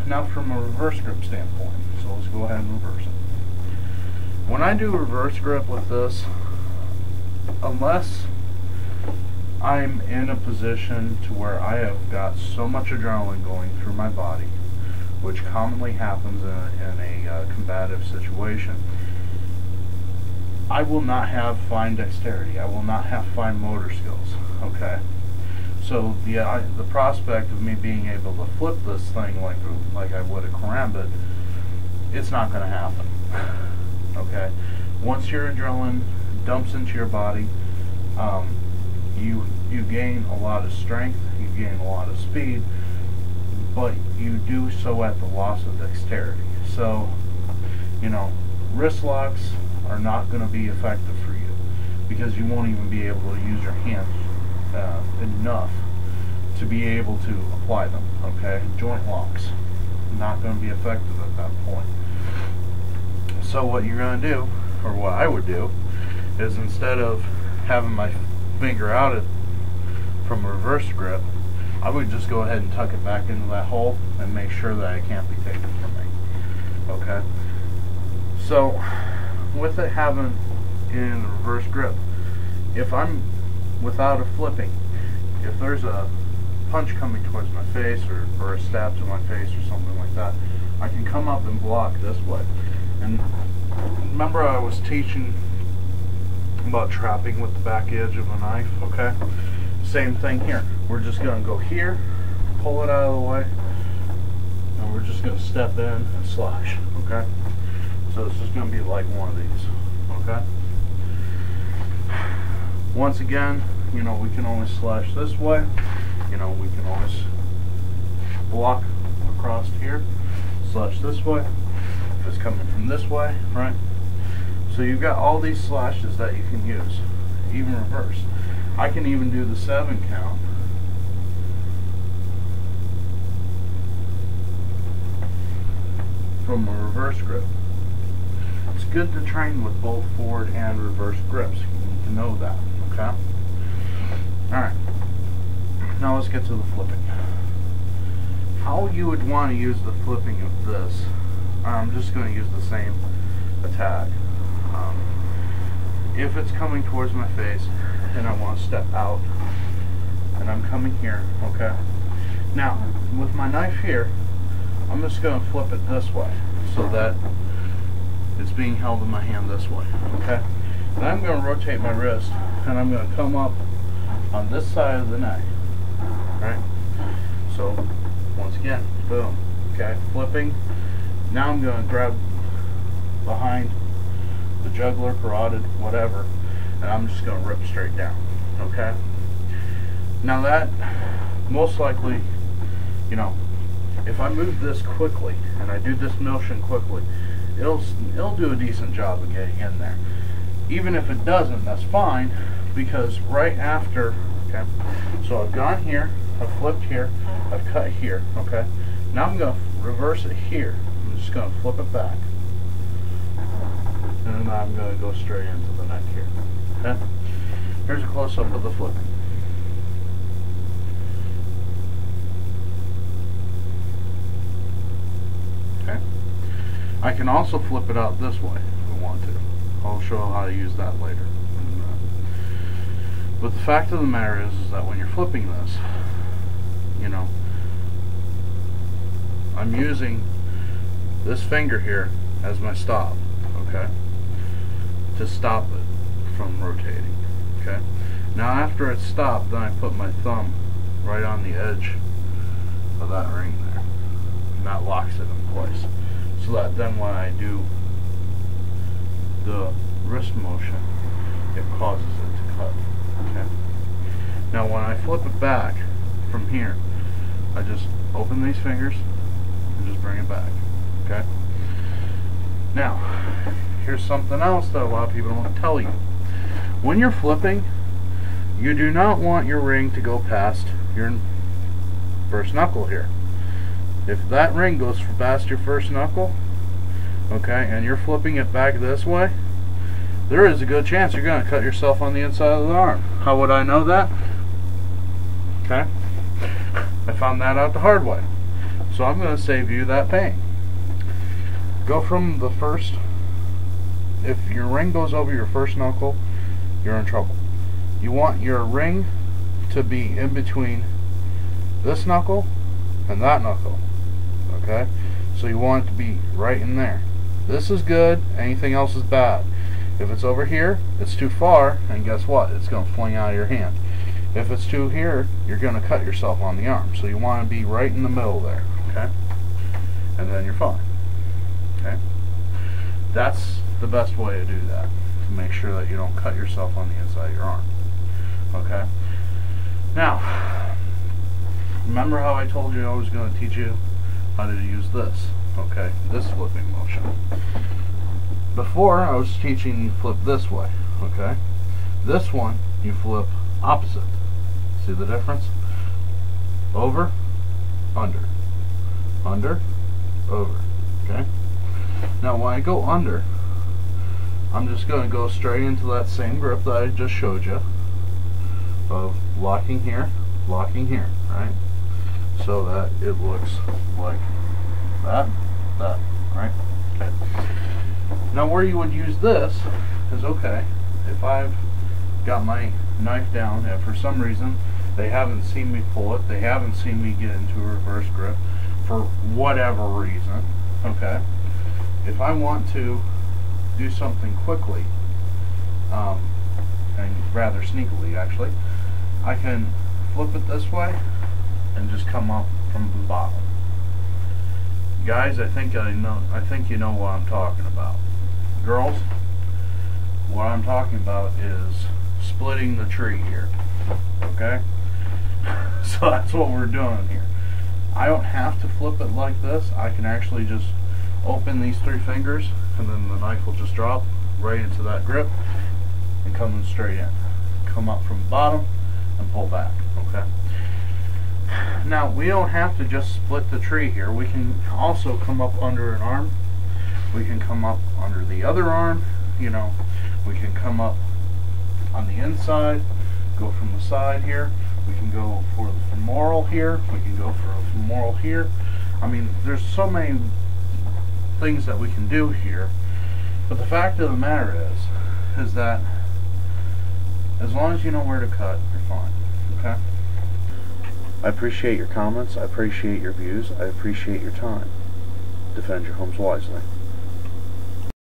now from a reverse grip standpoint, so let's go ahead and reverse it. When I do reverse grip with this, unless I'm in a position to where I have got so much adrenaline going through my body, which commonly happens in a combative situation, I will not have fine dexterity. I will not have fine motor skills. Okay, so the prospect of me being able to flip this thing like I would a Karambit, it's not going to happen. Okay, once your adrenaline dumps into your body, you gain a lot of strength, you gain a lot of speed, but you do so at the loss of dexterity. So, you know, wrist locks are not going to be effective for you because you won't even be able to use your hands enough to be able to apply them. Okay, joint locks, not going to be effective at that point. So what you're going to do, or what I would do, is instead of having my finger out from a reverse grip, I would just go ahead and tuck it back into that hole and make sure that it can't be taken from me. Okay? So, with it having in a reverse grip, if I'm without a flipping, if there's a punch coming towards my face or a stab to my face or something like that, I can come up and block this way. And remember I was teaching about trapping with the back edge of a knife, okay? Same thing here. We're just going to go here, pull it out of the way, and we're just going to step in and slash, okay? So it's just going to be like one of these, okay? Once again, you know, we can always slash this way. You know, we can always block across here, slash this way. If it's coming from this way, right? So you've got all these slashes that you can use, even reverse. I can even do the 7 count. From a reverse grip. It's good to train with both forward and reverse grips. You need to know that, okay? Alright. Now let's get to the flipping. How you would want to use the flipping of this, I'm just going to use the same attack. If it's coming towards my face and I want to step out and I'm coming here, okay? Now, with my knife here, I'm just going to flip it this way so that it's being held in my hand this way, okay? And I'm going to rotate my wrist and I'm going to come up on this side of the neck, right? So, once again, boom, okay? Flipping. Now I'm going to grab behind the jugular, carotid, whatever, and I'm just going to rip straight down, okay? Now that, most likely, you know, if I move this quickly, and I do this motion quickly, it'll do a decent job of getting in there. Even if it doesn't, that's fine, because right after, okay, so I've gone here, I've flipped here, I've cut here, okay? Now I'm going to reverse it here. I'm just going to flip it back. And then I'm going to go straight into the neck here. Okay? Here's a close-up of the flipping. Okay? I can also flip it out this way if I want to. I'll show how to use that later. But the fact of the matter is that when you're flipping this, you know, I'm using this finger here as my stop, okay, to stop it from rotating, okay. Now after it's stopped, then I put my thumb right on the edge of that ring there, and that locks it in place, so that then when I do the wrist motion, it causes it to cut, okay. Now when I flip it back from here, I just open these fingers and just bring it back, okay. Now, here's something else that a lot of people don't tell you. When you're flipping, you do not want your ring to go past your first knuckle here. If that ring goes past your first knuckle, okay, and you're flipping it back this way, there is a good chance you're going to cut yourself on the inside of the arm. How would I know that? Okay, I found that out the hard way. So I'm going to save you that pain. Go from the first, if your ring goes over your first knuckle, you're in trouble. You want your ring to be in between this knuckle and that knuckle. Okay? So you want it to be right in there. This is good, anything else is bad. If it's over here, it's too far, and guess what? It's going to fling out of your hand. If it's too here, you're going to cut yourself on the arm. So you want to be right in the middle there. Okay? And then you're fine. Okay? That's the best way to do that, to make sure that you don't cut yourself on the inside of your arm. Okay? Now, remember how I told you I was going to teach you how to use this? Okay? This flipping motion. Before, I was teaching you flip this way. Okay? This one, you flip opposite. See the difference? Over, under, under, over. Okay? Now when I go under, I'm just going to go straight into that same grip that I just showed you of locking here, right? So that it looks like that, right? Okay. Now where you would use this is, okay, if I've got my knife down and for some reason they haven't seen me pull it, they haven't seen me get into a reverse grip for whatever reason, okay, if I want to do something quickly, and rather sneakily actually, I can flip it this way and just come up from the bottom. Guys, I think you know what I'm talking about. Girls, what I'm talking about is splitting the tree here. Okay? So that's what we're doing here. I don't have to flip it like this. I can actually just open these 3 fingers and then the knife will just drop right into that grip and come straight in. Come up from the bottom and pull back. Okay? Now, we don't have to just split the tree here. We can also come up under an arm. We can come up under the other arm. You know, we can come up on the inside, go from the side here. We can go for the femoral here. We can go for a femoral here. I mean, there's so many things that we can do here. But the fact of the matter is that as long as you know where to cut, you're fine. Okay? I appreciate your comments. I appreciate your views. I appreciate your time. Defend your homes wisely.